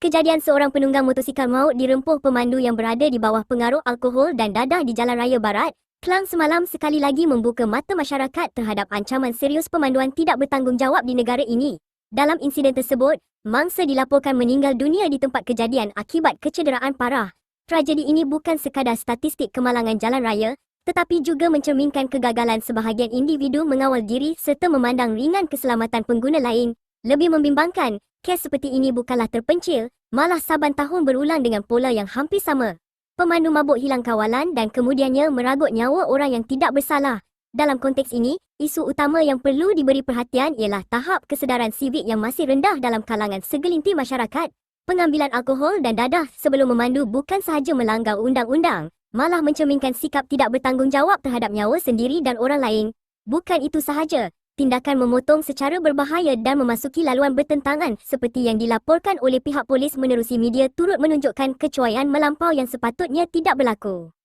Kejadian seorang penunggang motosikal maut dirempuh pemandu yang berada di bawah pengaruh alkohol dan dadah di Jalan Raya Barat, Klang semalam sekali lagi membuka mata masyarakat terhadap ancaman serius pemanduan tidak bertanggungjawab di negara ini. Dalam insiden tersebut, mangsa dilaporkan meninggal dunia di tempat kejadian akibat kecederaan parah. Tragedi ini bukan sekadar statistik kemalangan jalan raya, tetapi juga mencerminkan kegagalan sebahagian individu mengawal diri serta memandang ringan keselamatan pengguna lain. Lebih membimbangkan, kes seperti ini bukanlah terpencil, malah saban tahun berulang dengan pola yang hampir sama. Pemandu mabuk hilang kawalan dan kemudiannya meragut nyawa orang yang tidak bersalah. Dalam konteks ini, isu utama yang perlu diberi perhatian ialah tahap kesedaran sivik yang masih rendah dalam kalangan segelintir masyarakat. Pengambilan alkohol dan dadah sebelum memandu bukan sahaja melanggar undang-undang, malah mencerminkan sikap tidak bertanggungjawab terhadap nyawa sendiri dan orang lain. Bukan itu sahaja, tindakan memotong secara berbahaya dan memasuki laluan bertentangan seperti yang dilaporkan oleh pihak polis menerusi media turut menunjukkan kecuaian melampau yang sepatutnya tidak berlaku.